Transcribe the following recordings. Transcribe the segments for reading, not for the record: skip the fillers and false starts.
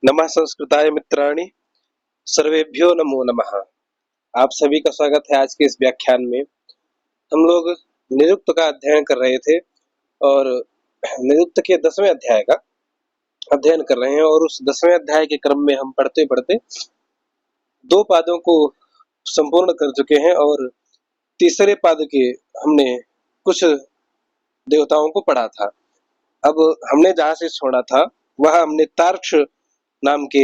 नमः संस्कृताय मित्राणि, सर्वेभ्यो नमो नमः। आप सभी का स्वागत है आज के इस व्याख्यान में। हम लोग निरुक्त का अध्ययन कर रहे थे और निरुक्त के 10वें अध्याय का अध्ययन कर रहे हैं और उस 10वें अध्याय के क्रम में हम पढ़ते पढ़ते 2 पादों को संपूर्ण कर चुके हैं और तीसरे पाद के हमने कुछ देवताओं को पढ़ा था। अब हमने जहाँ से छोड़ा था वह हमने तार्क्ष नाम के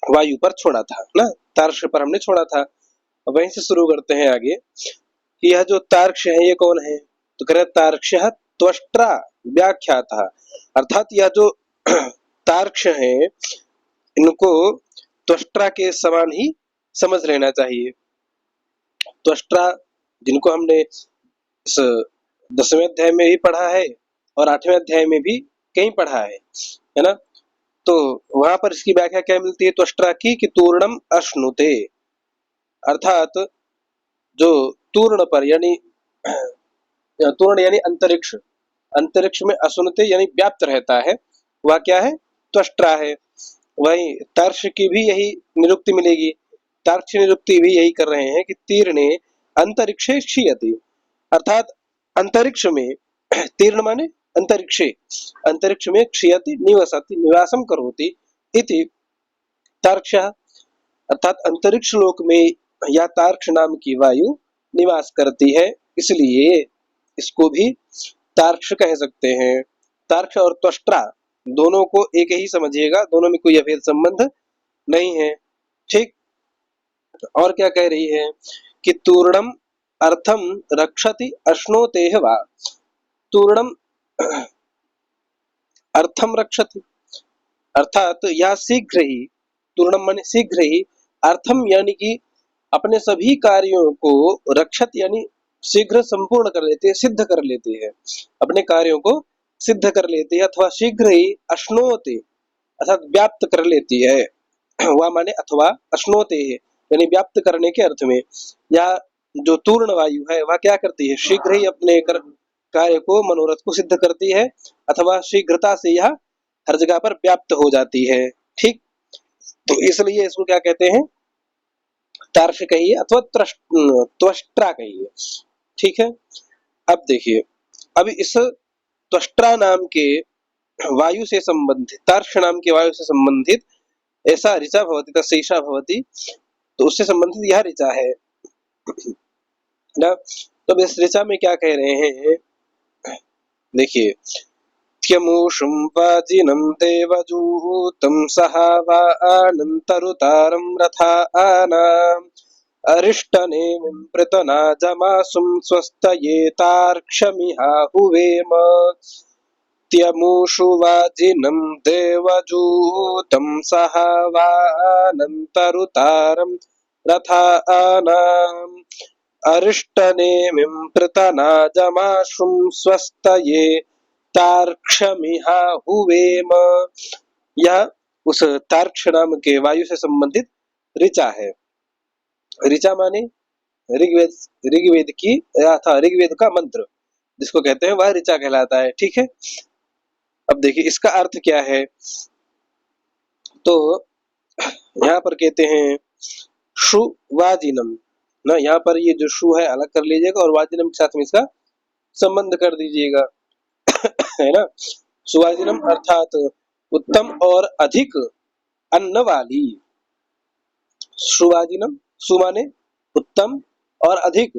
वायु पर छोड़ा था ना, तार्क्ष पर हमने छोड़ा था। अब वहीं से शुरू करते हैं आगे कि यह जो तार्क्ष है ये कौन है, तो कह रहे तार्क्ष त्वष्ट्रा व्याख्याता, अर्थात यह जो तार्क्ष है इनको त्वष्ट्रा के समान ही समझ लेना चाहिए। त्वष्ट्रा जिनको हमने इस 10वें अध्याय में भी पढ़ा है और 8वें अध्याय में भी कहीं पढ़ा है ना। तो वहां पर इसकी व्याख्या क्या मिलती है त्वष्ट्रा की कि तूर्णम अश्नुते, अर्थात जो तूर्ण पर यानी तूर्ण यानी अंतरिक्ष, अंतरिक्ष में अश्नुते यानी व्याप्त रहता है, वह क्या है त्वष्ट्रा है। वही तार्क्ष की भी यही निरुक्ति मिलेगी। तार्क्ष निरुक्ति भी यही कर रहे हैं कि तीर्णे अंतरिक्षे क्षीयते, अर्थात अंतरिक्ष में तीर्ण माने अंतरिक्षे, अंतरिक्ष में क्षीयते निवसति निवासम करोति इति तार्क्ष, अर्थात अंतरिक्ष लोक में या तार्क्ष नाम की वायु निवास करती है, इसलिए इसको भी तार्क्ष कह सकते हैं। तार्क्ष और त्वष्ट्रा दोनों को एक ही समझिएगा, दोनों में कोई अभेद संबंध नहीं है। ठीक, और क्या कह रही है कि तूर्णम अर्थम रक्षति अश्नोतेह वा, तूर्णम अर्थम रक्षति, अर्थात यह शीघ्र ही, तूर्णम माने शीघ्र ही, अर्थम यानी कि अपने सभी कार्यों को, रक्षत यानी शीघ्र संपूर्ण कर लेते हैं, सिद्ध कर लेते हैं, अपने कार्यों को सिद्ध कर लेती है, अथवा शीघ्र ही अश्नोते अर्थात व्याप्त कर लेती है। वह माने अथवा अश्नोते है यानी व्याप्त करने के अर्थ में, या जो तूर्ण वायु है वह क्या करती है, शीघ्र ही अपने कार्य को, मनोरथ को सिद्ध करती है, अथवा शीघ्रता से यह हर जगह पर व्याप्त हो जाती है। ठीक, तो इसलिए इसको क्या कहते हैं, तार्क्ष कहिए अथवा त्वष्ट्रा कहिए। ठीक है, अब देखिए, अब इस त्वष्ट्रा नाम के वायु से संबंधित, तार्क्ष नाम के वायु से संबंधित ऐसा ऋचा भवति तस्यैषा भवति, तो उससे संबंधित यह ऋचा है ना। तो इस ऋचा में क्या कह रहे हैं, देखिए, त्यमूषुं वाजिनं देवजूतं सहावानन्तरुतारं रथानाम् अरिष्टनेमिं पृतनाजमासुं स्वस्तये तार्क्ष्यमिहाहुवेम। त्यमूषु वाजिनं देवजूतं सहावानन्तरुतारं रथानाम् अरिष्टनेमिं पृतनाजमासुं स्वस्तये तार्क्ष्यमिहाहुवेम। यह उस तार्क्ष नाम के वायु से संबंधित ऋचा है। ऋचा माने ऋग्वेद, ऋग्वेद की था ऋग्वेद का मंत्र जिसको कहते हैं वह ऋचा कहलाता है। ठीक है, अब देखिए इसका अर्थ क्या है, तो यहाँ पर कहते हैं शु वाजिनम ना, यहाँ पर ये जो शु है अलग कर लीजिएगा और वाजिनम के साथ में इसका संबंध कर दीजिएगा है ना। सुवाजिनम अर्थात उत्तम और अधिक अन्न वाली, सुवाजिनम, सु माने उत्तम और अधिक,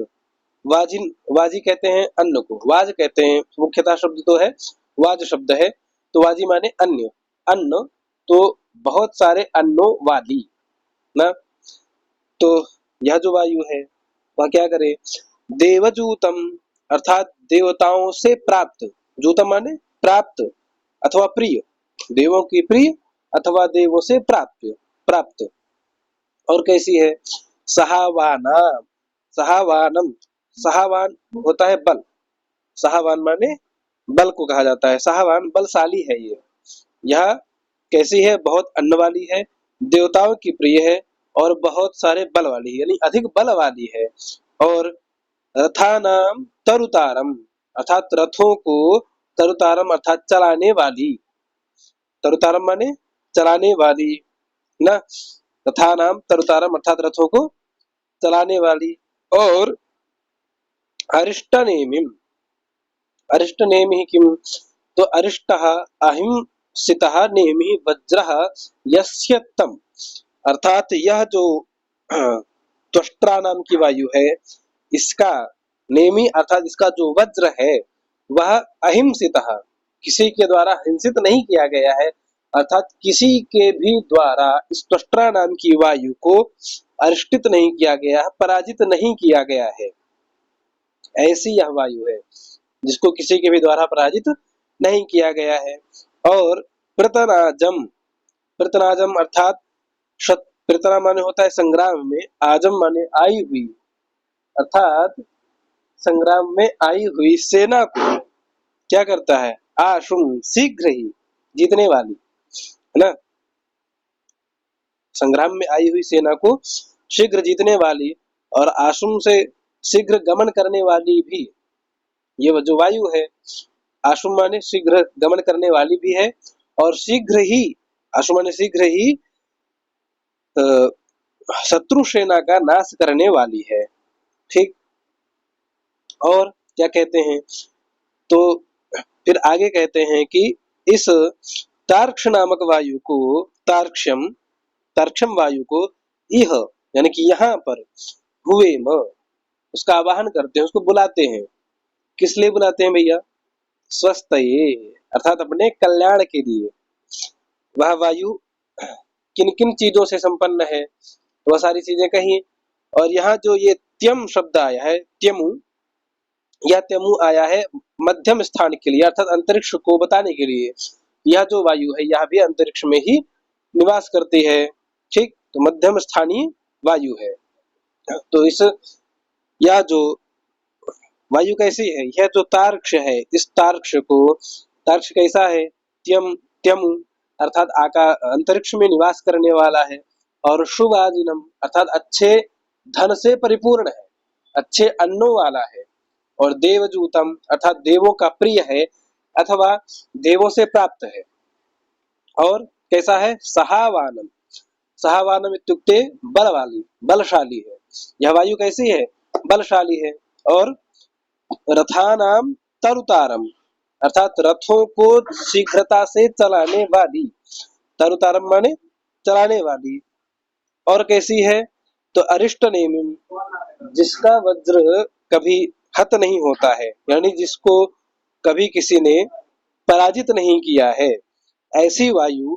वाजिन, वाजी कहते हैं अन्न को, वाज कहते हैं, मुख्यतः शब्द तो है वाज शब्द है, तो वाजी माने अन्य, अन्न, तो बहुत सारे अन्नों वाली ना। तो यह जो वायु है वह क्या करे, देवजूतम अर्थात देवताओं से प्राप्त, जूतम माने प्राप्त अथवा प्रिय, देवों की प्रिय अथवा देवों से प्राप्त, प्राप्त। और कैसी है, सहावाना, सहावानम, सहावान होता है बल, सहावान माने बल को कहा जाता है, सहावान बलशाली है ये। यह कैसी है, बहुत अन्न वाली है, देवताओं की प्रिय है और बहुत सारे बल वाली है यानी अधिक बल वाली है। और रथानाम तरुतारम अर्थात रथों को, तरुतारम अर्थात चलाने वाली, तरुतारम माने चलाने वाली न, रथानाम तरुतारम अर्थात रथों को चलाने वाली। और अरिष्टनेमिम, अरिष्टनेमि किम, तो अरिष्टः अहिंसितः नेमि वज्रः यस्य तम, अर्थात यह जो त्वष्ट्रा नाम की वायु है, इसका नेमि अर्थात इसका जो वज्र है वह अहिंसितः, किसी के द्वारा हिंसित नहीं किया गया है, अर्थात किसी के भी द्वारा इस त्वष्ट्रा नाम की वायु को अरिष्टित नहीं किया गया है, पराजित नहीं किया गया है। ऐसी यह वायु है जिसको किसी के भी द्वारा पराजित नहीं किया गया है। और प्रतनाजम, प्रतनाजम अर्थात प्रतना माने होता है संग्राम में, आजम माने आई हुई, अर्थात संग्राम में आई हुई सेना को क्या करता है, आशुम शीघ्र ही जीतने वाली, है ना, संग्राम में आई हुई सेना को शीघ्र जीतने वाली, और आशुम से शीघ्र गमन करने वाली भी, ये जो वायु है आशुम माने शीघ्र गमन करने वाली भी है, और शीघ्र ही, आशुम माने शीघ्र ही शत्रु सेना का नाश करने वाली है। ठीक, और क्या कहते हैं, तो फिर आगे कहते हैं कि इस तार्क्ष नामक वायु को, तार्क्ष्यम, तार्क्षम वायु को इह यानी कि यहाँ पर हुए म, उसका आवाहन करते हैं, उसको बुलाते हैं। किस लिए बुलाते हैं भैया, स्वस्थये अर्थात अपने कल्याण के लिए। वह वायु किन किन चीजों से संपन्न है, वह सारी चीजें कही। और यहाँ जो ये त्यम शब्द आया है, त्यमु, यह त्यमु आया है मध्यम स्थान के लिए, अर्थात अंतरिक्ष को बताने के लिए। यह जो वायु है यह भी अंतरिक्ष में ही निवास करती है। ठीक, तो मध्यम स्थानीय वायु है। तो इस, यह जो वायु कैसी है, यह जो तार्क्ष है, इस तार्क्ष को, तार्क्ष कैसा है, त्यम, त्यमु अर्थात अंतरिक्ष में निवास करने वाला है। और शुभाजिनम अर्थात अच्छे धन से परिपूर्ण है, अच्छे अन्नों वाला है। और देवजूतम अर्थात देवों का प्रिय है अथवा देवों से प्राप्त है। और कैसा है, सहावानम, सहावानम इत्युक्ते बल वाली, बलशाली है। यह वायु कैसी है, बलशाली है। और रथानाम तरुतारम अर्थात रथों को शीघ्रता से चलाने वाली, तरुतारम माने चलाने वाली। और कैसी है, तो अरिष्ट नेमिम, जिसका वज्र कभी हत नहीं होता है, यानी जिसको कभी किसी ने पराजित नहीं किया है, ऐसी वायु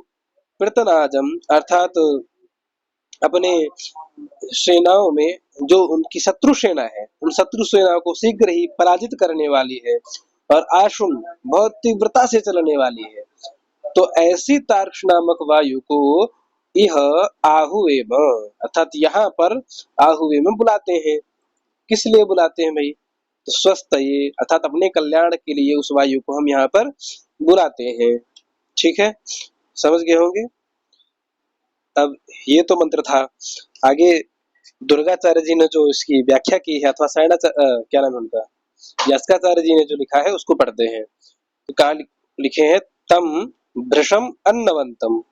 प्रतनाजम अर्थात अपने सेनाओं में जो उनकी शत्रु सेना है, उन शत्रु सेनाओं को शीघ्र ही पराजित करने वाली है। और आशुम बहुत तीव्रता से चलने वाली है। तो ऐसी तार्क्ष नामक वायु को यह आहुएम अर्थात यहाँ पर आहुएम बुलाते हैं। किस लिए बुलाते हैं भाई, तो स्वस्थ ये अर्थात अपने कल्याण के लिए उस वायु को हम यहाँ पर बुलाते हैं। ठीक है, समझ गए होंगे। अब ये तो मंत्र था। आगे दुर्गाचार्य जी ने जो इसकी व्याख्या की है, अथवा क्या नाम है उनका, यास्काचार्य जी ने जो लिखा है उसको पढ़ते हैं। तो कहा लिखे हैं, तम भृशम अन्नवंतम,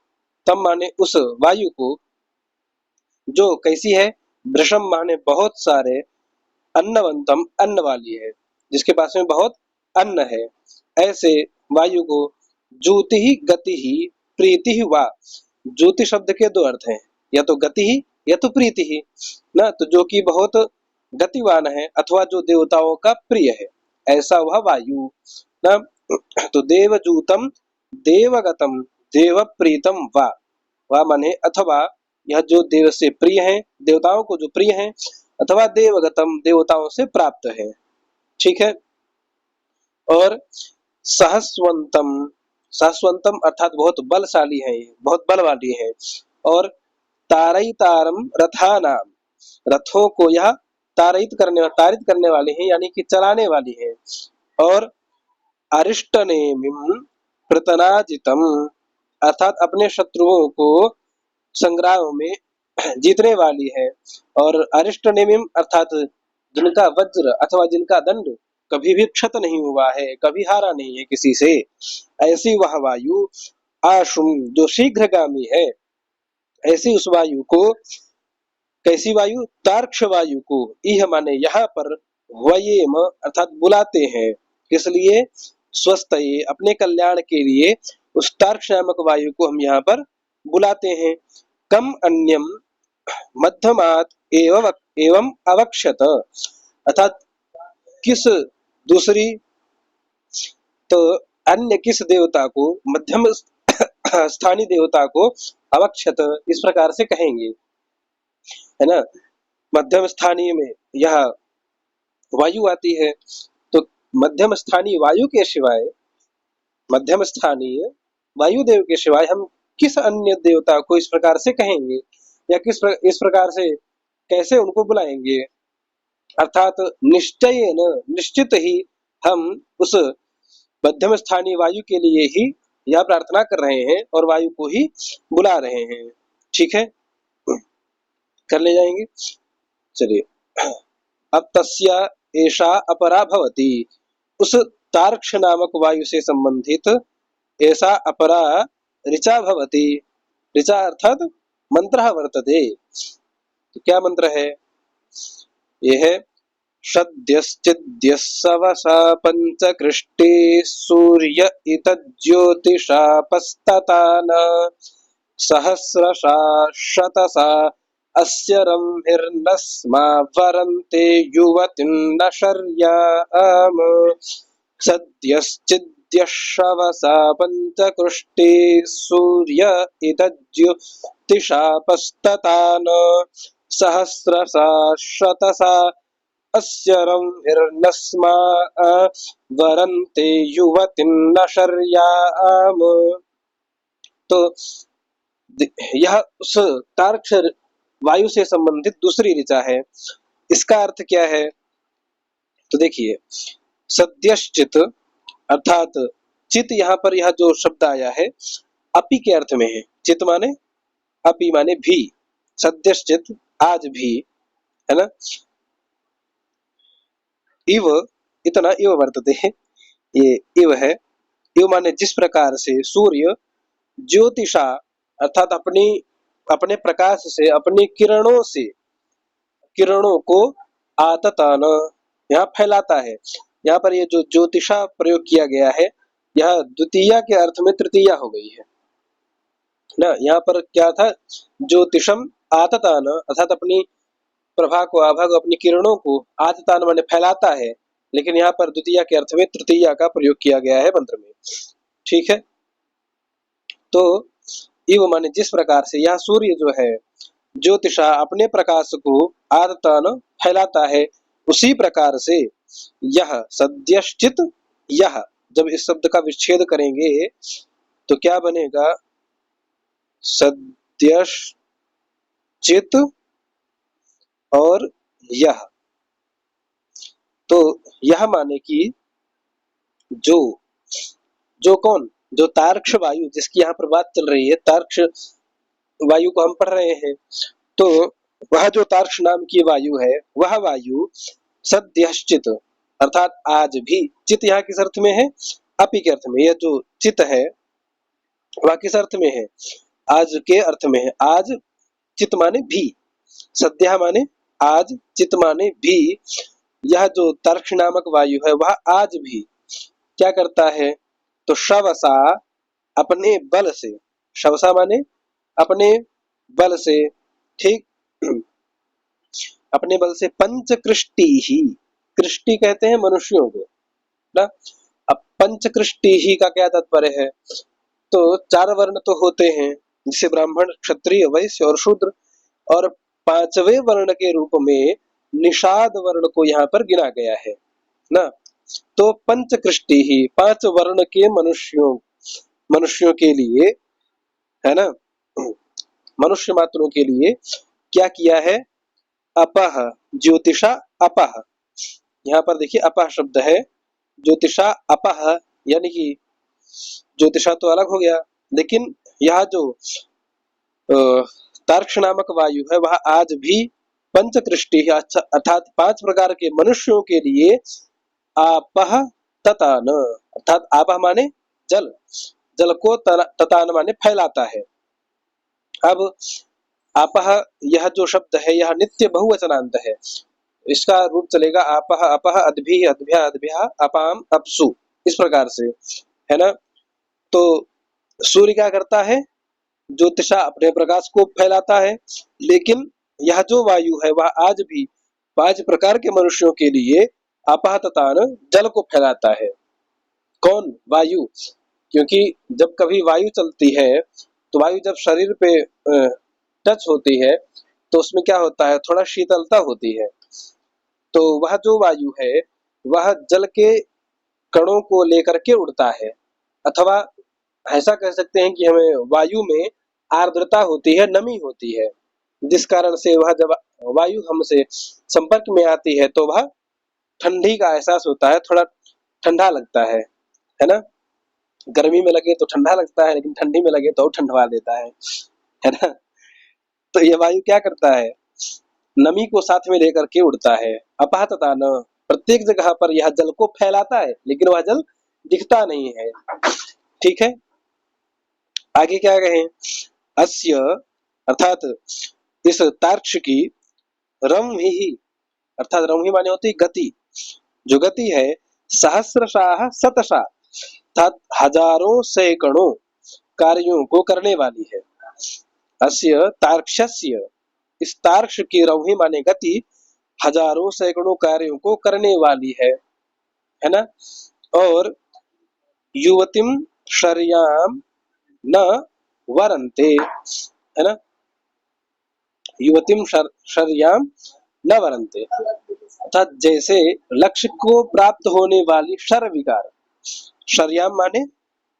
तम माने उस वायु को जो कैसी है, भृशम माने बहुत सारे, अन्नवंतम अन्न वाली है, जिसके पास में बहुत अन्न है, ऐसे वायु को ज्योति ही गति ही प्रीति ही वा, ज्योति शब्द के दो अर्थ हैं, या तो गति ही या तो प्रीति ही ना, तो जो कि बहुत गतिवान है अथवा जो देवताओं का प्रिय है, ऐसा वह वायु ना। तो देवजूतम देवगतम देव प्रीतम वा, वा माने अथवा यह जो देव से प्रिय है, देवताओं को जो प्रिय है, अथवा देवगतम देवताओं से प्राप्त है। ठीक है। और सहस्वंतम, सहस्वंतम अर्थात बहुत बलशाली है, बहुत बल वाली है। और तारयितारम रथानाम, रथों को यह तारित करने वाली है, यानी कि चलाने वाली है। और अरिष्टनेमिम प्रतनाजितम अर्थात अपने शत्रुओं को संग्राम में जीतने वाली है। और अरिष्टनेमिम अर्थात जिनका वज्र अथवा जिनका दंड कभी भी क्षत नहीं हुआ है, कभी हारा नहीं है किसी से, ऐसी वह वायु आशुम जो शीघ्रगामी है, ऐसी उस वायु को, कैसी वायु, तार्क्ष वायु को, इह माने यहाँ पर, वयेम अर्थात बुलाते हैं, किस लिए, स्वस्थये अपने कल्याण के लिए उस तार्क्ष नामक वायु को हम यहाँ पर बुलाते हैं। कम अन्यम मध्यमात एवं अवक्षत, अर्थात किस दूसरी, तो अन्य किस देवता को, मध्यम स्थानीय देवता को अवक्षत इस प्रकार से कहेंगे, है ना। मध्यम स्थानीय में यह वायु आती है, तो मध्यम स्थानीय वायु के सिवाय, मध्यम स्थानीय वायुदेव के सिवाय हम किस अन्य देवता को इस प्रकार से कहेंगे, या इस प्रकार से कैसे उनको बुलाएंगे। अर्थात निश्चयेन, निश्चित ही हम उस मध्यम स्थानीय वायु के लिए ही यह प्रार्थना कर रहे हैं और वायु को ही बुला रहे हैं। ठीक है, कर ले जाएंगे। चलिए, अब तस्या एषा अपरा भवति, उस तार्क्ष नामक वायु से संबंधित ऐसा अपरा ऋचा भवति, ऋचा अर्थात मंत्र वर्तते। तो क्या मंत्र है, यह है सद्यश्चिद्यस्सवसा पंचकृष्टे सूर्य इतज्योतिषापस्ततान सहस्रशा शतसा अस्य रंभिर्नस्मा वरन्ते युवतिं न शर्याम। सद्यश्चिद्यस्सवसा पंचकृष्टे सूर्य इतज्योतिषापस्ततान सहस्रशा शतसा अस्य रंभिर्नस्मा वरन्ते युवतिं न शर्याम। तो यह उस तार्क्ष वायु से संबंधित दूसरी ऋचा है। इसका अर्थ क्या है, तो देखिए, सद्यश्चित अर्थात चित, यहाँ पर यह जो शब्द आया है अपि के अर्थ में है। चित माने अपि माने भी, सद्यश्चित आज भी, है ना। इव इतना इव वर्तते है, ये इव है। इव माने जिस प्रकार से सूर्य ज्योतिषा अर्थात अपने प्रकाश से, अपनी किरणों से, किरणों को आततान यहाँ फैलाता है। यहाँ पर ये जो ज्योतिषा प्रयोग किया गया है, यह द्वितीया के अर्थ में तृतीया हो गई है ना। यहाँ पर क्या था, ज्योतिषम आततान अर्थात अपनी प्रभा को, आभा को, अपनी किरणों को, आततान माने फैलाता है, लेकिन यहाँ पर द्वितीया के अर्थ में तृतीया का प्रयोग किया गया है मंत्र में। ठीक है, तो इव माने जिस प्रकार से, यह सूर्य जो है ज्योतिषा अपने प्रकाश को आततान फैलाता है, उसी प्रकार से यह सद्यश्चित, यह जब इस शब्द का विच्छेद करेंगे तो क्या बनेगा, सद्यश्चित और यह। तो यह माने कि जो जो कौन, जो तार्क्ष वायु जिसकी यहाँ पर बात चल रही है, तार्क्ष वायु को हम पढ़ रहे हैं, तो वह जो तार्क्ष नाम की वायु है, वह वायु सद्यश्चित अर्थात आज भी, चित यहाँ किस अर्थ में है, अपि के अर्थ में। यह जो चित है वह किस अर्थ में है, आज के अर्थ में है। आज चित माने भी, सद्य माने आज, चित माने भी। यह जो तार्क्ष नामक वायु है वह आज भी क्या करता है, तो शवसा अपने बल से, शवसा माने अपने बल से, ठीक, अपने बल से, पंचकृष्टि ही, कृष्टि कहते हैं मनुष्यों को ना। अब पंचकृष्टि ही का क्या तात्पर्य है, तो चार वर्ण तो होते हैं, जिसे ब्राह्मण, क्षत्रिय, वैश्य और शूद्र, और पांचवें वर्ण के रूप में निषाद वर्ण को यहाँ पर गिना गया है ना। तो पंचकृष्टि ही, पांच वर्ण के मनुष्यों के लिए, है ना, मनुष्य मात्रों के लिए क्या किया है, अपह, ज्योतिषा अपह। यहाँ पर देखिए अपह शब्द है, ज्योतिषा अपह, यानी कि ज्योतिषा तो अलग हो गया, लेकिन यह जो तार्क्ष नामक वायु है वह आज भी पंचकृष्टि अर्थात पांच प्रकार के मनुष्यों के लिए आपह ततान, अर्थात आपह माने जल, जल को ततान माने फैलाता है। अब आपह, यह जो शब्द है यह नित्य बहुवचनांत है। इसका रूप चलेगा आपह अपह अद्भिः अद्भ्या अद्भ्याः अपाम अपसु, इस प्रकार से, है ना। तो सूर्य क्या करता है, ज्योतिषा अपने प्रकाश को फैलाता है, लेकिन यह जो वायु है वह आज भी 5 प्रकार के मनुष्यों के लिए अपाततान जल को फैलाता है। कौन? वायु। क्योंकि जब कभी वायु चलती है तो वायु जब शरीर पे टच होती है तो उसमें क्या होता है, थोड़ा शीतलता होती है। तो वह जो वायु है वह जल के कणों को लेकर के उड़ता है, अथवा ऐसा कह सकते हैं कि हमें वायु में आर्द्रता होती है, नमी होती है, जिस कारण से वह जब वायु हमसे संपर्क में आती है तो वह ठंडी का एहसास होता है, थोड़ा ठंडा लगता है ना। गर्मी में लगे तो ठंडा लगता है, लेकिन ठंडी में लगे तो ठंडवा देता है ना। तो ये वायु क्या करता है, नमी को साथ में लेकर के उड़ता है। अपातता न, प्रत्येक जगह पर यह जल को फैलाता है, लेकिन वह जल दिखता नहीं है। ठीक है, आगे क्या कहें, अस्य अर्थात इस तार्क्ष की रंहि, अर्थात रंहि माने होती गति, जो गति है सहस्रशाह शतशा, अर्थात हजारों सैकड़ों कार्यों को करने वाली है। अस्य तार्क्षस्य, इस तार्क्ष की रंहि माने गति हजारों सैकड़ों कार्यों को करने वाली है ना। और युवतिम शर्याम न वरन्ते, है ना, युवतिम शर्याम न वरन्ते, अर्थात जैसे लक्ष्य को प्राप्त होने वाली शर विकार, शर्याम माने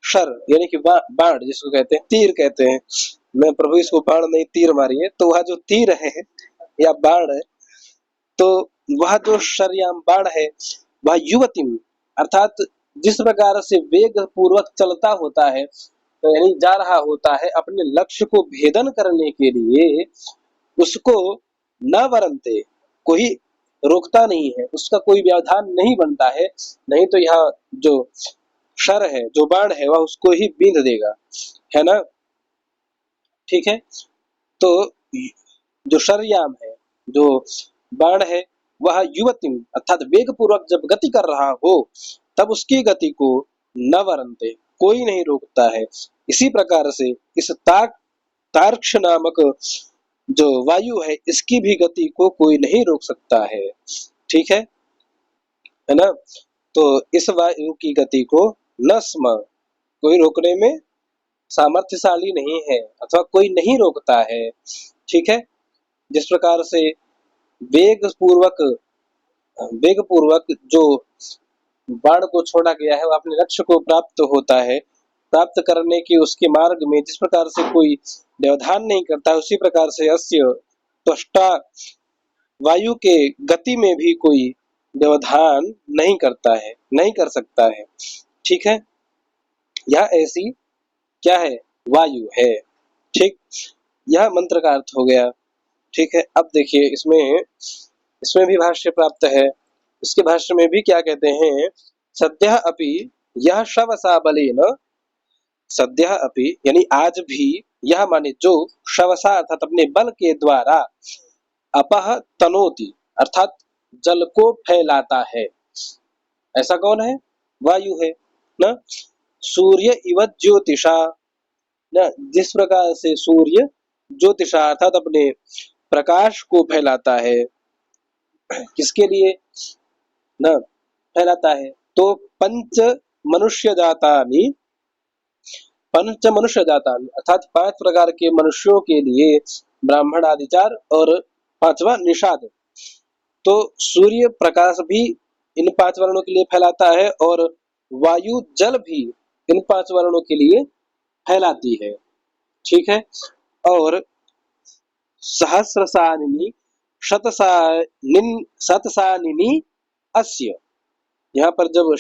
शर यानी कि बाण जिसको कहते हैं, तीर कहते हैं। मैं प्रभु इसको बाण नहीं तीर मारिए, तो वह जो तीर है या बाण है, तो वह जो शर्याम बाण है वह युवतिम, अर्थात जिस प्रकार से वेग पूर्वक चलता होता है, तो यानी जा रहा होता है अपने लक्ष्य को भेदन करने के लिए, उसको न वरंते, कोई रोकता नहीं है, उसका कोई व्यवधान नहीं बनता है, नहीं तो यह जो शर है, जो बाण है, वह उसको ही बींध देगा, है ना। ठीक है, तो जो शर्याम है, जो बाण है, वह युवती अर्थात वेग पूर्वक जब गति कर रहा हो तब उसकी गति को न वरंते, कोई नहीं रोकता है। इसी प्रकार से इस तार्क्ष नामक जो वायु है, इसकी भी गति को कोई नहीं रोक सकता है। ठीक है ना। तो इस वायु की गति को न स्म, कोई रोकने में सामर्थ्यशाली नहीं है, अथवा कोई नहीं रोकता है। ठीक है, जिस प्रकार से वेग पूर्वक जो बाण को छोड़ा गया है वह अपने लक्ष्य को प्राप्त होता है, प्राप्त करने के उसके मार्ग में जिस प्रकार से कोई व्यवधान नहीं करता, उसी प्रकार से अस्य त्वष्टा वायु के गति में भी कोई व्यवधान नहीं करता है, नहीं कर सकता है। ठीक है, यह ऐसी क्या है, वायु है। ठीक, यह मंत्र का अर्थ हो गया। ठीक है, अब देखिए इसमें भी भाष्य प्राप्त है। इसके भाष्य में भी क्या कहते हैं, सद्यः अपि यह शवसा बलेन, सद्यः अपि यानी आज भी, यह माने जो, शवसा अर्थात अपने बल के द्वारा, अपह तनोति अर्थात जल को फैलाता है। ऐसा कौन है, वायु है ना। सूर्य इव ज्योतिषा ना, जिस प्रकार से सूर्य ज्योतिषा अर्थात अपने प्रकाश को फैलाता है, किसके लिए ना फैलाता है, तो पंच मनुष्य जातानि अर्थात 5 प्रकार के मनुष्यों के लिए, ब्राह्मण आदि 4 और 5वां निषाद। तो सूर्य प्रकाश भी इन 5 वर्णों के लिए फैलाता है, और वायु जल भी इन 5 वर्णों के लिए फैलाती है। ठीक है, और सहस्रसानिनी शतसानिनी अस्य, यहाँ पर जब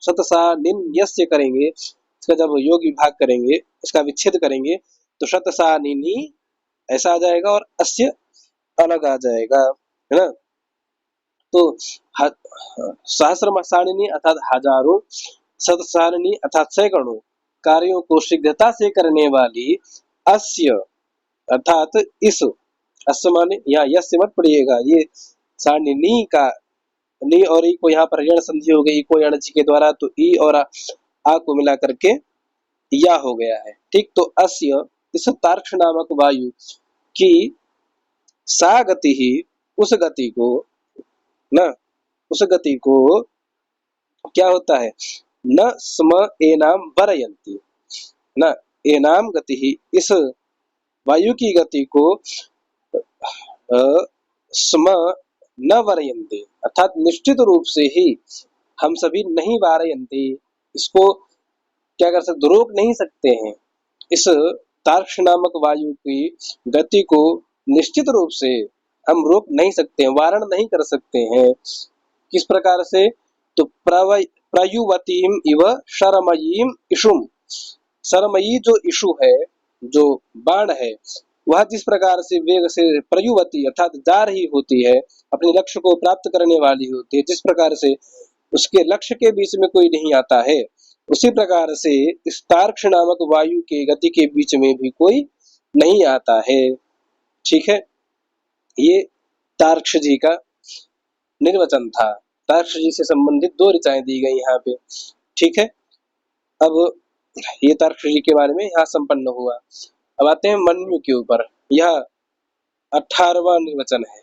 शतसानिन्यस्य करेंगे, इसका जब योग विभाग करेंगे, इसका विच्छेद करेंगे, तो शतसानिनी ऐसा आ जाएगा और अस्य अलग आ जाएगा, है ना। तो सहस्र सानिनी अर्थात हजारों, शतसानिनी अर्थात सैकड़ों, कार्यों को शीघ्रता से करने वाली अस्य अर्थात इस, अस्य माने यहाँ यस्य मत पड़िएगा, ये सारणी नी का, नी और ई को यहाँ पर ऋण संधि हो गई, को यण के द्वारा, तो ई और आ को मिला करके या हो गया है। ठीक, तो अस्य इस तार्क्ष नामक वायु की सा गति ही, उस गति को न, उस गति को क्या होता है, न स्म एनाम वरयन्ति, न एनाम गति ही, इस वायु की गति को स्म न वरयन्ति, अर्थात निश्चित रूप से ही हम सभी नहीं वारयन्ति, इसको क्या कर सकते, रोक नहीं सकते हैं। इस तार्क्ष नामक वायु की गति को निश्चित रूप से हम रोक नहीं सकते हैं, वारण नहीं कर सकते हैं। किस प्रकार से, तो प्रयुवतीम इव शरमयीम इषुम, शरमयी जो इषु है, जो बाण है, वह जिस प्रकार से वेग से प्रयुवती अर्थात जा रही होती है, अपने लक्ष्य को प्राप्त करने वाली होती है, जिस प्रकार से उसके लक्ष्य के बीच में कोई नहीं आता है, उसी प्रकार से इस तार्क्ष नामक वायु के गति के बीच में भी कोई नहीं आता है। ठीक है, ये तार्क्ष जी का निर्वचन था। तार्क्ष जी से संबंधित 2 ऋचाएं दी गई यहाँ पे। ठीक है, अब ये तार्क्ष जी के बारे में यहाँ संपन्न हुआ। अब आते हैं मन्यु के ऊपर। यह 18वां निर्वचन है,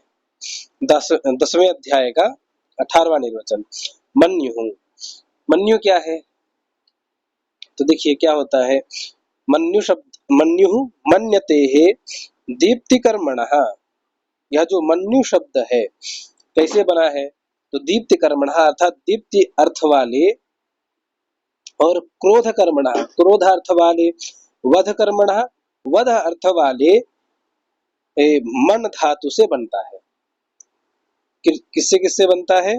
10वें अध्याय का 18वां निर्वचन। मन्यु, मन्यु क्या है, तो देखिए क्या होता है। मन्यु शब्द, मन्यु मन्यते है दीप्ति कर्मणः, यह जो मन्यु शब्द है कैसे बना है, तो दीप्ति कर्मणः अर्थात दीप्ति अर्थ वाले, और क्रोध कर्मणः क्रोध अर्थ वाले, वध कर्मणः वध अर्थ वाले मन धातु से बनता है। किससे किससे बनता है,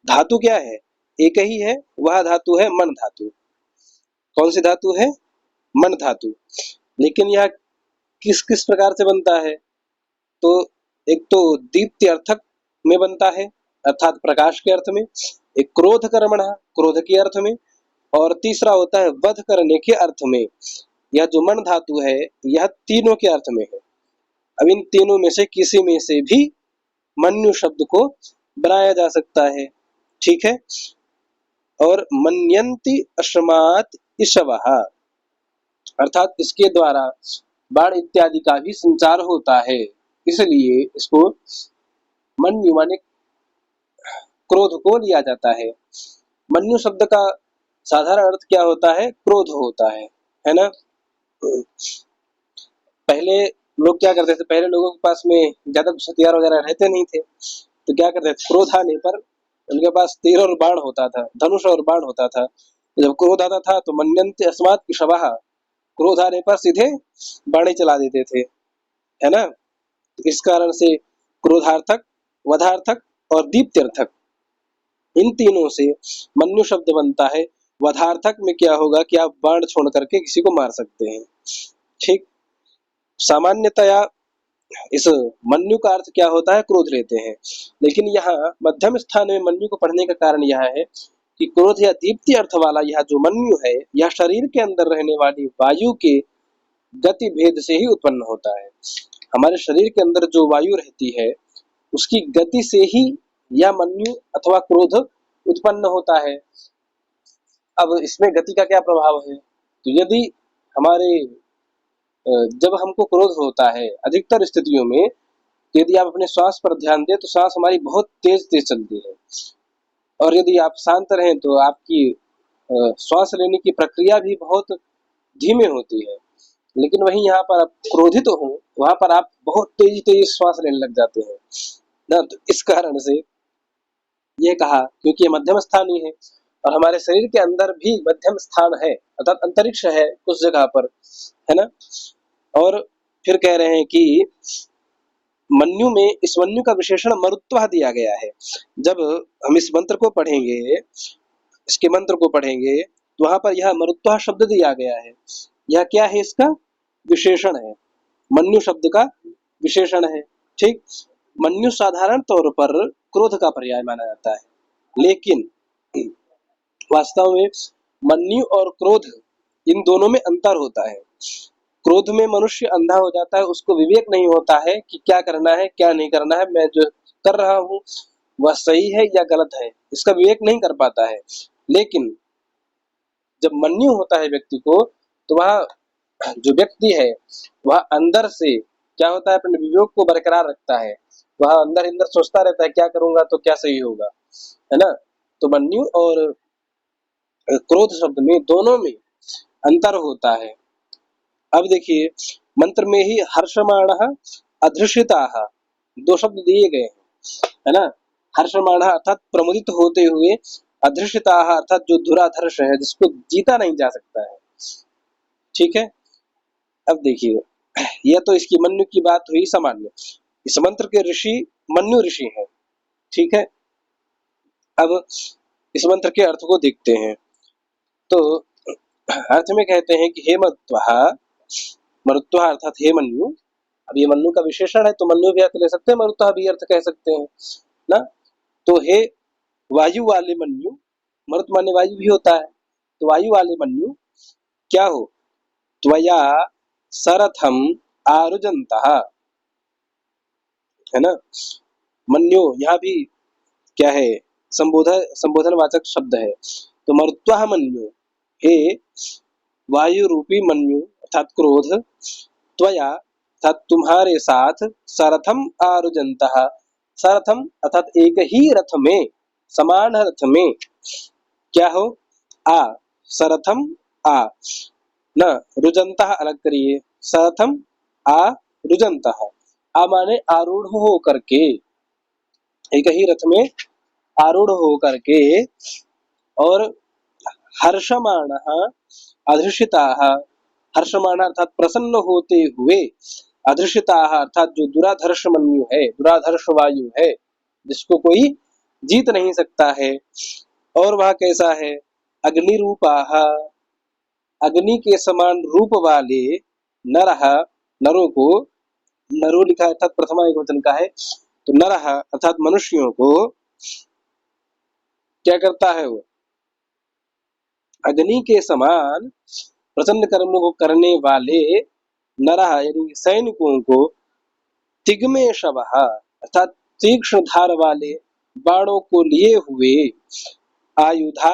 धातु क्या है, एक ही है, वह धातु है मन धातु। कौन सी धातु है, मन धातु। लेकिन यह किस किस प्रकार से बनता है, तो एक तो दीप्ति अर्थक में बनता है अर्थात प्रकाश के अर्थ में, एक क्रोध कर्मणः क्रोध के अर्थ में, और तीसरा होता है वध करने के अर्थ में। यह जो मन धातु है यह तीनों के अर्थ में है। अब इन तीनों में से किसी में से भी मन्यु शब्द को बनाया जा सकता है। ठीक है, और मन्यन्ति अश्रमात् इषवः अर्थात इसके द्वारा बाण इत्यादि का भी संचार होता है, इसलिए इसको मन्यु माने क्रोध को लिया जाता है। मन्यु शब्द का साधारण अर्थ क्या होता है, क्रोध होता है ना। पहले लोग क्या करते थे, पहले लोगों के पास में ज्यादा कुछ हथियार वगैरह रहते नहीं थे, तो क्या करते थे, क्रोध आने पर उनके पास तीर और बाण होता था, धनुष और बाण होता था। जब क्रोध आता था तो मन्यन्ते अस्मात् इषवः, क्रोध आने पर सीधे बाणे चला देते थे, है ना। तो इस कारण से क्रोधार्थक, वधार्थक और दीप्त्यर्थक, इन तीनों से मन्यु शब्द बनता है। वधार्थक में क्या होगा कि आप बाण छोड़ करके किसी को मार सकते हैं। ठीक, सामान्यतया इस मन्यु का अर्थ क्या होता है, क्रोध लेते हैं, लेकिन यहाँ मध्यम स्थान में मन्यु को पढ़ने का कारण यह है कि क्रोध या दीप्ति अर्थ वाला यह जो मन्यु है, यह शरीर के अंदर रहने वाली वायु के गति भेद से ही उत्पन्न होता है। हमारे शरीर के अंदर जो वायु रहती है उसकी गति से ही यह मन्यु अथवा क्रोध उत्पन्न होता है। अब इसमें गति का क्या प्रभाव है, तो यदि हमारे जब हमको क्रोध होता है अधिकतर स्थितियों में, तो यदि आप अपने श्वास पर ध्यान दें तो श्वास हमारी बहुत तेज तेज चलती है, और यदि आप शांत रहें तो आपकी श्वास लेने की प्रक्रिया भी बहुत धीमे होती है। लेकिन वहीं यहाँ पर आप क्रोधित हो, वहां पर आप बहुत तेजी तेजी श्वास लेने लग जाते हैं ना। तो इस कारण से ये कहा, क्योंकि ये मध्यम स्थानीय है, और हमारे शरीर के अंदर भी मध्यम स्थान है अर्थात अंतरिक्ष है उस जगह पर, है ना। और फिर कह रहे हैं कि मन्यु में इस मन्यु का विशेषण मरुत्वा दिया गया है। जब हम इस मंत्र को पढ़ेंगे, इसके मंत्र को पढ़ेंगे, तो वहां पर यह मरुत्वा शब्द दिया गया है। यह क्या है, इसका विशेषण है, मन्यु शब्द का विशेषण है। ठीक, मन्यु साधारण तौर पर क्रोध का पर्याय माना जाता है, लेकिन वास्तव में मन्यु और क्रोध, इन दोनों में अंतर होता है। क्रोध में मनुष्य अंधा हो जाता है, उसको विवेक नहीं होता है कि क्या करना है क्या नहीं करना है, मैं जो कर रहा हूँ वह सही है या गलत है, इसका विवेक नहीं कर पाता है। लेकिन जब मन्यु होता है व्यक्ति को, तो वह जो व्यक्ति है वह अंदर से क्या होता है, अपने विवेक को बरकरार रखता है। वह अंदर अंदर सोचता रहता है क्या करूंगा तो क्या सही होगा, है ना। तो मन्यु और क्रोध शब्द में, दोनों में अंतर होता है। अब देखिए, मंत्र में ही हर्षमाणः अधृषिताः दो शब्द दिए गए हैं, है ना। हर्षमाणः अर्थात प्रमुदित होते हुए, अधृषिताः अर्थात जो दुराधर्ष है, जिसको जीता नहीं जा सकता है। ठीक है। अब देखिए, यह तो इसकी मन्यु की बात हुई सामान्य। इस मंत्र के ऋषि मन्यु ऋषि हैं। ठीक है। अब इस मंत्र के अर्थ को देखते हैं। तो अर्थ में कहते हैं कि हे मरुत्वः, मरुत्वः अर्थात हे मन्यु। अब ये मन्यु का विशेषण है, तो मन्यु भी अर्थ ले सकते हैं, मरुत्वः भी अर्थ कह सकते हैं ना। तो हे वायु वाले मन्यु, मरुत माने वायु भी होता है, तो वायु वाले मन्यु क्या हो, त्वया सरथम आरुजंतः, है ना। मन्यो यहाँ भी क्या है, संबोधन वाचक शब्द है। तो मरुत्वः मन्यो, हे वायु रूपी मन्यु अर्थात क्रोध, त्वया अर्थात तुम्हारे साथ, सरथम आरुजंतः, सरथम अर्थात एक ही रथ में, समान रथ में, क्या हो, आ, सरथम आ, न रुजंतः अलग करिए, सरथम आ रुजंतः, आ माने आरूढ़ हो करके, एक ही रथ में आरूढ़ हो करके, और हर्षमाणः अधृषिताः, हर्षमाण अर्थात प्रसन्न होते हुए, अधृषिताः अर्थात जो दुराधर्ष मन्यु है, दुराधर्ष वायु है, जिसको कोई जीत नहीं सकता है। और वह कैसा है, अग्नि रूपाः, अग्नि के समान रूप वाले, नरः नरों को, नरो लिखा है अर्थात प्रथमा एकवचन का है, तो नरः अर्थात मनुष्यों को क्या करता है, वो अग्नि के समान प्रचंड कर्मों को करने वाले नरः यानी सैनिकों को, तिग्मेशवः अर्थात तीक्ष्ण धार वाले बाणों को लिए हुए, आयुधा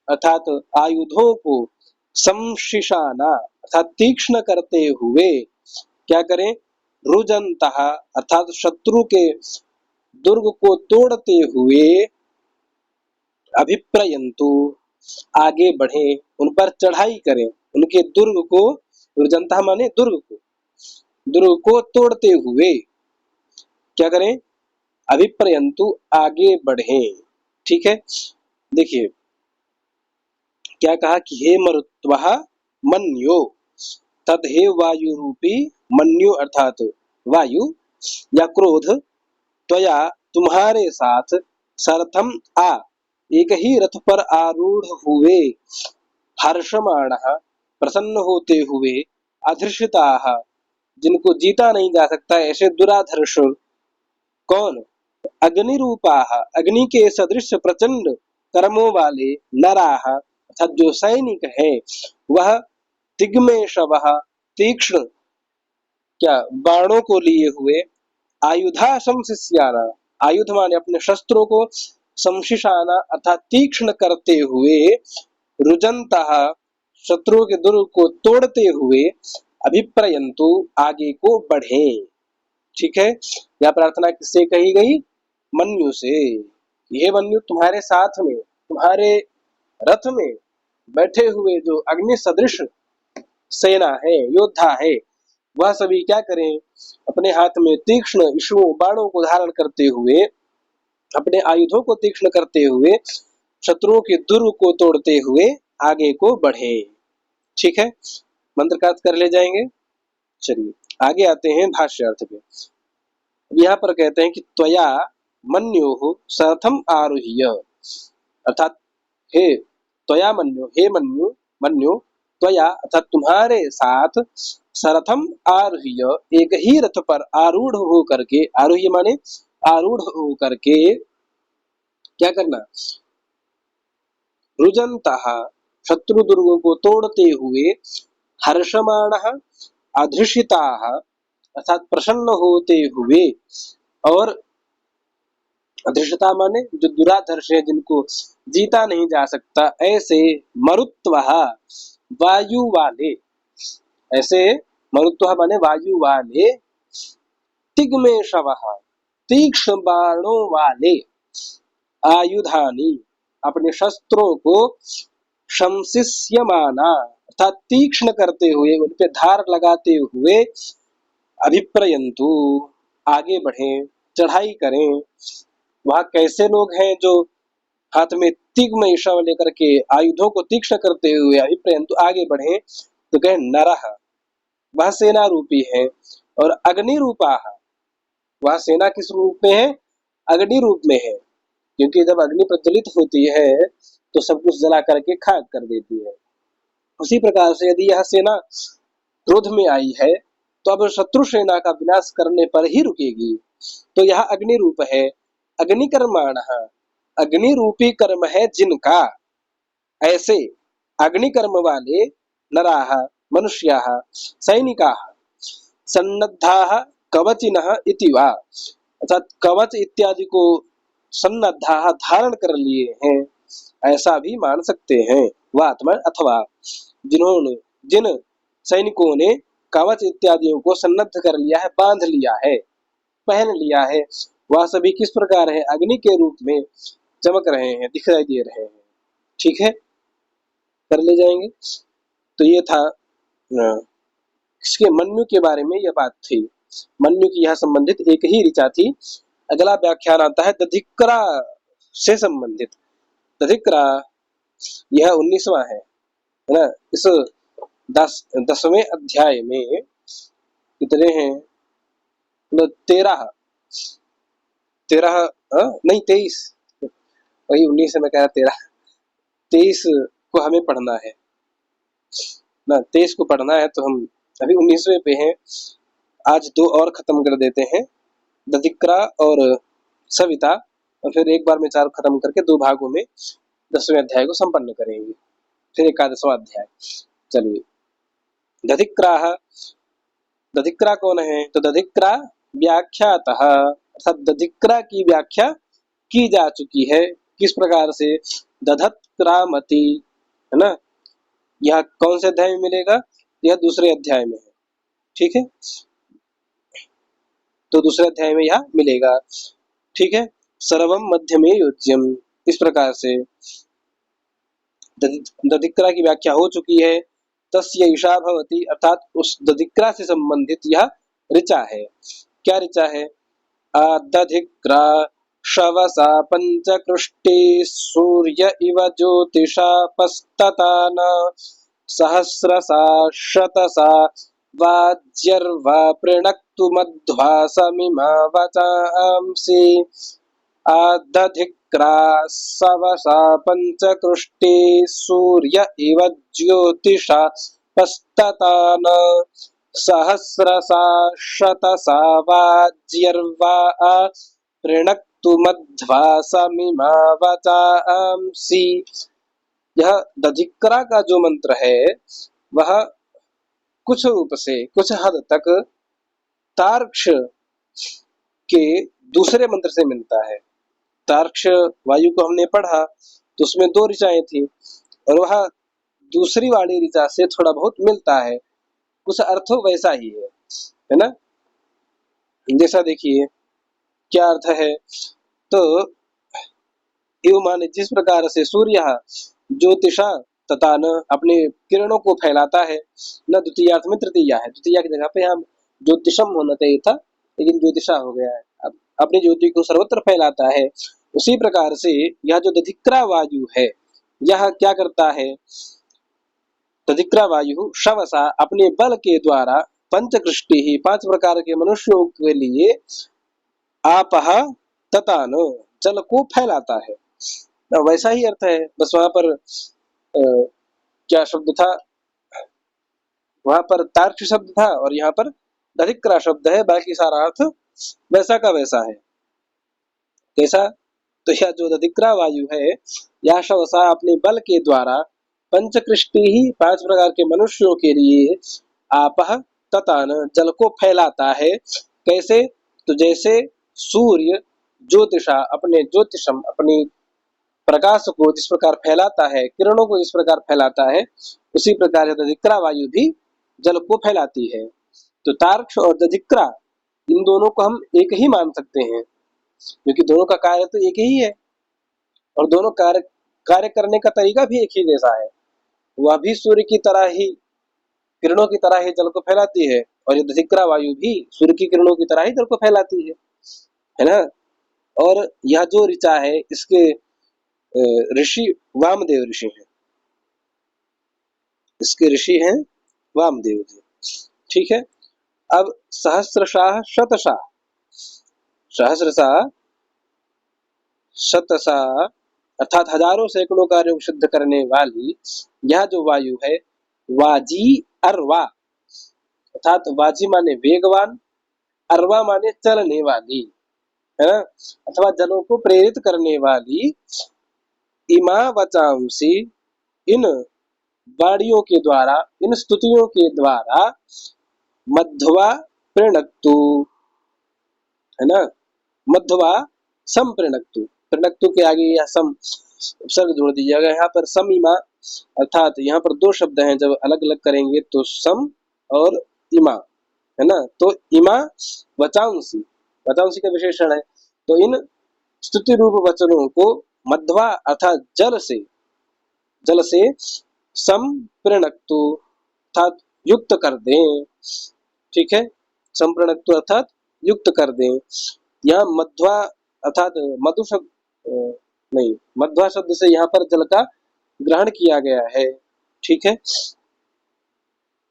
अर्थात आयुधों को, संशिशाना अर्थात तीक्ष्ण करते हुए, क्या करें, रुजंतः अर्थात शत्रु के दुर्ग को तोड़ते हुए, अभिप्रयंतु आगे बढ़े, उन पर चढ़ाई करें, उनके दुर्ग को, रुजंतः माने दुर्ग को, दुर्ग को तोड़ते हुए क्या करें, अभिप्रयंतु आगे बढ़े। ठीक है। देखिए क्या कहा कि हे मरुत्वः मन्यो, तद हे वायु रूपी मन्यु अर्थात वायु या क्रोध, त्वया तुम्हारे साथ, सरथम आ एक ही रथ पर आरूढ़ हुए, हर्षमाणः प्रसन्न होते हुए, अधृषिताः जिनको जीता नहीं जा सकता ऐसे दुराधर्ष, कौन, अग्नि रूपाः अग्नि के सदृश प्रचंड कर्मों वाले, नराः अर्थात जो सैनिक है, वह तिग्मेशवः तीक्ष्ण क्या बाणों को लिए हुए, आयुधा संशिष्याना आयुध माने अपने शस्त्रों को, संशिशाना अर्थात तीक्ष्ण करते हुए, रुजंतः शत्रु के दुर्ग को तोड़ते हुए, अभिप्रयंतु आगे को बढ़े। ठीक है। यह प्रार्थना किससे कही गई, मन्यु से। ये मन्यु तुम्हारे साथ में, तुम्हारे रथ में बैठे हुए जो अग्नि सदृश सेना है, योद्धा है, वह सभी क्या करें, अपने हाथ में तीक्ष्ण इशुओं बाणों को धारण करते हुए, अपने आयुधों को तीक्ष्ण करते हुए, शत्रुओं के दुर्ग को तोड़ते हुए आगे को बढ़े। ठीक है। मंत्र का अर्थ कर ले जाएंगे। चलिए आगे आते हैं भाष्य अर्थ पे। यहाँ पर कहते हैं कि त्वया मन्योः सरथम आरुह्य, अर्थात हे त्वया मन्यो, हे मन्यु, मन्यो त्वया अर्थात तुम्हारे साथ, सरथम आरुह्य एक ही रथ पर आरूढ़ हो करके, आरुह्य माने आरूढ़ हो करके क्या करना, रुजंतः शत्रु दुर्गों को तोड़ते हुए हर्षमाणः अधृषिताः अर्थात प्रसन्न होते हुए, और अधृषिता माने जो दुराधर्ष है, जिनको जीता नहीं जा सकता, ऐसे मरुत्वः वायु वाले, ऐसे मरुत्वः माने वायु वाले, तिग्मेशवः तीक्ष्ण बाणों वाले, आयुधानी अपने शस्त्रों को, शंसिष्यमाना अर्थात तीक्ष्ण करते हुए, उन पे धार लगाते हुए, अभिप्रयंतु आगे बढ़े, चढ़ाई करें। वह कैसे लोग हैं जो हाथ में तिग्म ईशव लेकर के आयुधों को तीक्ष्ण करते हुए अभिप्रयंतु आगे बढ़े, तो कहे नरः, वह सेना रूपी है, और अग्नि रूपा, वह सेना किस रूप में है? अग्नि रूप में है, क्योंकि जब अग्नि प्रज्वलित होती है तो सब कुछ जला करके खाक कर देती है। उसी प्रकार से यदि यह सेना क्रोध में आई है तो अब शत्रु सेना का विनाश करने पर ही रुकेगी, तो यह अग्नि रूप है। अग्निकर्माणः, अग्नि रूपी कर्म है जिनका, ऐसे अग्निकर्म वाले नराः मनुष्याः सैनिकाः सन्नद्धाः कवचिनः इति वा, अर्थात कवच इत्यादि को सन्नद्धाः धारण कर लिए हैं, ऐसा भी मान सकते हैं। वात्मा अथवा जिन्होंने, जिन सैनिकों ने कवच इत्यादियों को सन्नद्ध कर लिया है, बांध लिया है, पहन लिया है, वह सभी किस प्रकार है? अग्नि के रूप में चमक रहे हैं, दिखाई दे रहे हैं। ठीक है, कर ले जाएंगे। तो ये था इसके मन्यु के बारे में यह बात थी। मन्यु की यह संबंधित एक ही ऋचा थी। अगला व्याख्यान आता है दधिक्रा से संबंधित। दधिक्रा यह 19वां है ना। इस 10वें अध्याय में कितने हैं? 13 नहीं 23, वही 19 से मैं कह रहा 13, 23 को हमें पढ़ना है ना, 23 को पढ़ना है, तो हम अभी 19वें पे हैं। आज 2 और खत्म कर देते हैं, दधिक्रा और सविता, और फिर एक बार में 4 खत्म करके 2 भागों में 10वें अध्याय को संपन्न करेंगे, फिर 11वां अध्याय। चलिए, दधिक्राः, दधिक्रा कौन है? तो दधिक्रा व्याख्यातः, अर्थात दधिक्रा की व्याख्या की जा चुकी है। किस प्रकार से? दधत्क्रामति, है ना। यह कौन से अध्याय में मिलेगा? यह दूसरे अध्याय में है। ठीक है, तो दूसरे अध्याय में यह मिलेगा। ठीक है, सर्वम मध्य में योज्यम, इस प्रकार से दधिक्रा की व्याख्या हो चुकी है। तस्य ईशा भवति, अर्थात उस दधिक्रा से संबंधित यह ऋचा है। क्या ऋचा है? दधिक्रा शवसा पंचकृष्टे सूर्य इव ज्योतिषा पस्ततान सहस्रसा शतसा वाज्यर्वा प्रणक्तु मध्वा समिमा वचांसि। दधिक्रा सवसा पंचकृष्टे सूर्य इव ज्योतिषा पस्ततान सहस्रसा शतसा वाज्यर्वा प्रणक्तु मध्वा समिमा वचांसि। यह दधिक्रा का जो मंत्र है वह कुछ रूप से, कुछ हद तक तार्क्ष के दूसरे मंत्र से मिलता है। तार्क्ष वायु को हमने पढ़ा तो उसमें 2 ऋचाएं थी, और वह दूसरी वाली ऋचा से थोड़ा बहुत मिलता है, कुछ अर्थ वैसा ही है ना। जैसा देखिए क्या अर्थ है, तो एवं माने जिस प्रकार से सूर्य ज्योतिषा तथा न अपने किरणों को फैलाता है, न द्वितीयार्थ में तृतीया है, द्वितीया की जगह पे हम ज्योतिषम होना चाहिए था, लेकिन ज्योतिषा हो गया है। अब अपनी ज्योति को सर्वत्र फैलाता है, उसी प्रकार से यह जो दधिक्रा वायु है यह क्या करता है? दधिक्रा वायु शवसा अपने बल के द्वारा पंचकृष्टि ही 5 प्रकार के मनुष्यों के लिए आपह तथा न जल को फैलाता है। वैसा ही अर्थ है, बस वहां पर क्या शब्द था? वहां पर तार्क्ष शब्द था और यहाँ पर दधिक्रा शब्द है, बाकी सारा अर्थ वैसा का वैसा है। कैसा? तो यह जो दधिक्रा वायु है यह शवसा अपने बल के द्वारा पंचकृष्टि ही 5 प्रकार के मनुष्यों के लिए आपह ततान जल को फैलाता है। कैसे? तो जैसे सूर्य ज्योतिषा अपने ज्योतिषम अपनी प्रकाश को जिस प्रकार फैलाता है, किरणों को जिस प्रकार फैलाता है, उसी प्रकार दधिक्रा वायु भी जल को फैलाती है। तो तार्क्ष और दधिक्रा इन दोनों को हम एक ही मान सकते हैं, क्योंकि दोनों का कार्य तो एक ही है और दोनों कार्य करने का तरीका भी एक ही जैसा है। वह भी सूर्य की तरह ही, किरणों की तरह ही जल को फैलाती है और ये दधिक्रा वायु भी सूर्य की किरणों की तरह ही जल को फैलाती है ना। और यह जो ऋचा है इसके ऋषि वामदेव ऋषि हैं, इसके ऋषि हैं वामदेव जी। ठीक है। अब सहस्रशाह शतशाह, सहस्रशाह शतशाह अर्थात हजारों सैकड़ों कार्यों को सिद्ध करने वाली यह जो वायु है, वाजी अरवा, अर्थात वाजी माने वेगवान, अरवा माने चलने वाली, है ना, अथवा जनों को प्रेरित करने वाली, इमा वचांसी इन वाणियों के द्वारा, इन स्तुतियों के द्वारा, मध्वा प्रणक्तु, है ना, मध्वा सम प्रणक्तु, प्रणक्तु के आगे यह सम उपसर्ग जोड़ दीजिएगा। यहाँ पर सम इमा अर्थात यहाँ पर दो शब्द हैं, जब अलग अलग करेंगे तो सम और इमा, है ना। तो इमा वचांसी, वचांसी का विशेषण है। तो इन स्तुति रूप वचनों को मध्वा अर्थात जल से सम प्रणक्तु अर्थात युक्त कर दें। ठीक है, सम प्रणक्तु अर्थात युक्त कर दें। यहाँ मध्वा अर्थात मधु शब्द नहीं, मध्वा शब्द से यहाँ पर जल का ग्रहण किया गया है। ठीक है,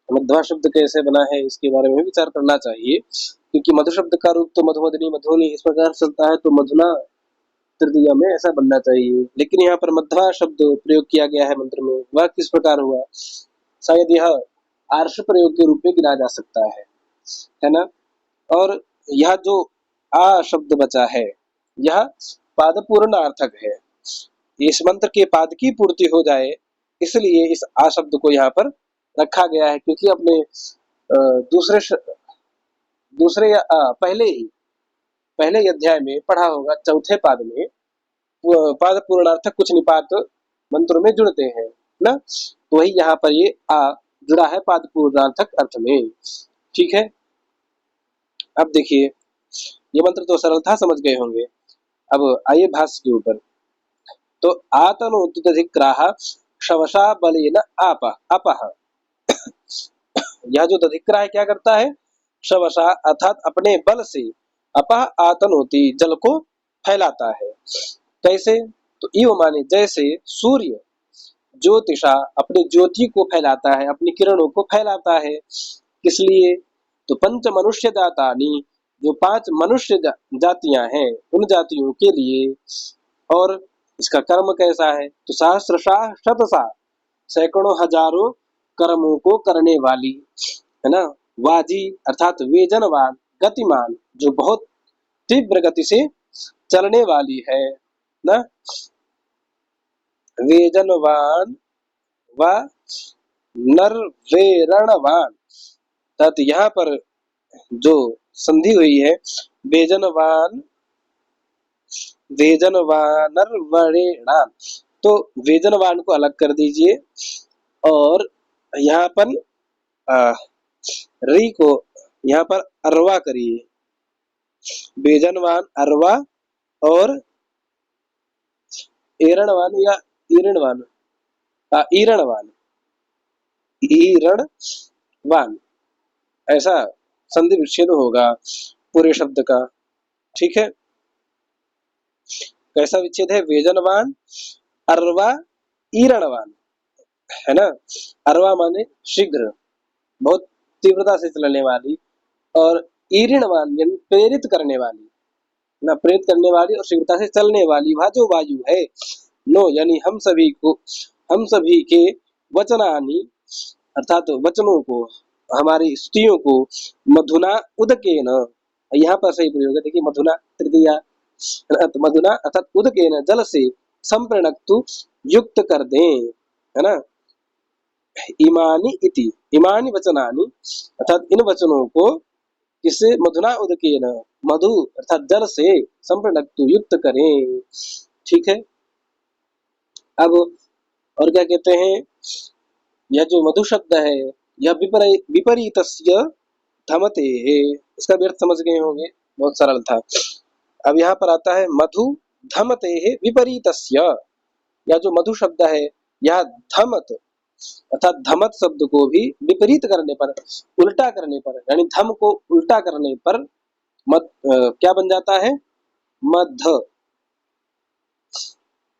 मध्वा शब्द कैसे बना है इसके बारे में विचार करना चाहिए, क्योंकि मधु शब्द का रूप तो मधुमदनी मधुनी इस प्रकार चलता है, तो मधुना तृतीया में ऐसा बनना चाहिए, लेकिन यहाँ पर मध्वा शब्द प्रयोग किया गया है मंत्र में। वह किस प्रकार हुआ? शायद यह आर्ष प्रयोग के रूप में गिना जा सकता है ना। और यह जो आ शब्द बचा है यह पाद पूर्णार्थक है। इस मंत्र के पाद की पूर्ति हो जाए इसलिए इस आ शब्द को यहाँ पर रखा गया है, क्योंकि अपने दूसरे या पहले अध्याय में पढ़ा होगा, चौथे पाद में पाद पूर्णार्थक कुछ निपात मंत्रों में जुड़ते हैं ना, तो वही यहाँ पर ये आ जुड़ा है पाद पूर्णार्थक अर्थ में। ठीक है, अब देखिए ये मंत्र तो सरल था, समझ गए होंगे। अब आइए भाष्य के ऊपर। तो आतनोत्तधिक्राह शवशा बलेन अपह, यह जो दधिक्राह क्या करता है? शवशा अर्थात अपने बल से, अपह आतनोति जल को फैलाता है। कैसे? तो इव माने जैसे सूर्य ज्योतिषा अपनी ज्योति को फैलाता है, अपनी किरणों को फैलाता है। किस लिए? तो पंच मनुष्य जातानि, जो 5 मनुष्य जातियां हैं उन जातियों के लिए। और इसका कर्म कैसा है? तो सहस्रशाह शतशाह, सैकड़ों हजारों कर्मों को करने वाली, है ना। वाजी अर्थात वेजनवान, गतिमान, जो बहुत तीव्र गति से चलने वाली है ना, वेजनवान व नरवेरणवान। तत् यहाँ पर जो संधि हुई है वेजनवान, वेजनवानरवरेणान, तो वेजनवान को अलग कर दीजिए और यहाँ पर री को यहाँ पर अरवा करिए। बेजनवान अरवा और एरणवान या ईरणवान, ईरणवान, ईरणवान, ऐसा संधि विच्छेद होगा पूरे शब्द का। ठीक है, कैसा विच्छेद है? वेजनवान अरवा ईरणवान, है ना। अरवा माने शीघ्र, बहुत तीव्रता से चलने वाली, और ईरणवान यानी प्रेरित करने वाली ना, प्रेरित करने वाली और शीघ्रता से चलने वाली वह जो वायु है। नो यानी हम सभी के वचनानि अर्थात वचनों को, हमारी स्तुतियों को, मधुना उदकेन, यहाँ पर सही प्रयोग है, देखिए मधुना तृतीया, मधुना अर्थात उदकेन जल से संप्रणक्तु युक्त कर दें, है ना। इमानि इति, इमानि वचनानि अर्थात इन वचनों को किससे, मधुना उदकेन, मधु अर्थात जल से संपृक्तु युक्त करें। ठीक है। अब और क्या कहते हैं, यह जो मधु शब्द है यह विपरीतस्य धमते है, इसका व्यर्थ समझ गए होंगे, बहुत सरल था। अब यहाँ पर आता है मधु धमते है विपरीतस्य, यह जो मधु शब्द है यह धमत अर्थात धमत शब्द को भी विपरीत करने पर, उल्टा करने पर, यानी धम को उल्टा करने पर क्या बन जाता है, मध।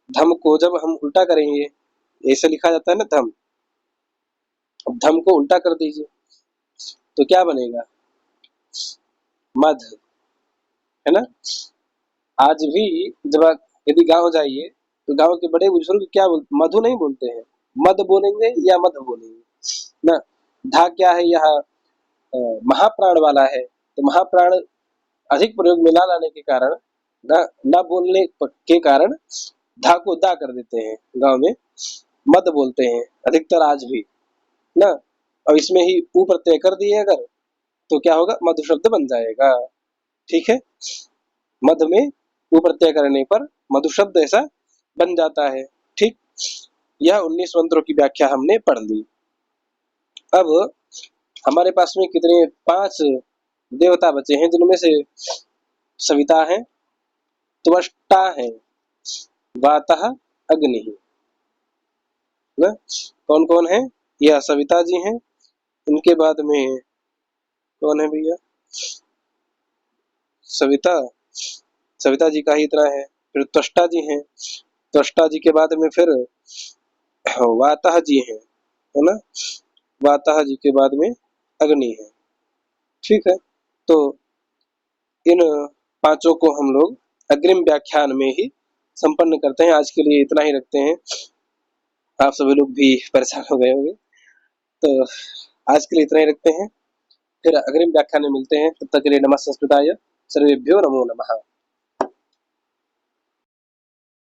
धम को जब हम उल्टा करेंगे, ऐसे लिखा जाता है ना धम, अब धम को उल्टा कर दीजिए तो क्या बनेगा, मध, है ना। आज भी जब आप यदि गांव जाइए तो गांव के बड़े बुजुर्ग क्या मधु नहीं बोलते हैं, मध बोलेंगे या मध बोलेंगे ना। धा क्या है, यह महाप्राण वाला है, तो महाप्राण अधिक प्रयोग में ना लाने के कारण, ना बोलने के कारण धा को दा कर देते हैं, गांव में मद बोलते हैं अधिकतर आज भी ना। और इसमें ही ऊ प्रत्यय कर दिए अगर तो क्या होगा, मधु शब्द बन जाएगा। ठीक है, मध में ऊ प्रत्यय करने पर मधु शब्द ऐसा बन जाता है। ठीक, यह 19 मंत्रों की व्याख्या हमने पढ़ ली। अब हमारे पास में कितने, 5 देवता बचे हैं, जिनमें से सविता है, त्वष्टा है, वातः, अग्नि, कौन कौन है, यह सविता जी हैं। इनके बाद में कौन है भैया, सविता, सविता जी का ही इतना है। फिर त्वष्टा जी हैं, त्वष्टा जी के बाद में फिर वातः जी हैं, है ना, वातः जी के बाद में अग्नि है। ठीक है, तो इन 5 को हम लोग अग्रिम व्याख्यान में ही संपन्न करते हैं। आज के लिए इतना ही रखते हैं, आप सभी लोग भी परेशान हो गए होंगे, तो आज के लिए इतना ही रखते हैं, फिर अग्रिम व्याख्यान में मिलते हैं। तब तक के लिए नमः संस्कृताय, सर्वेभ्यो नमो नमः।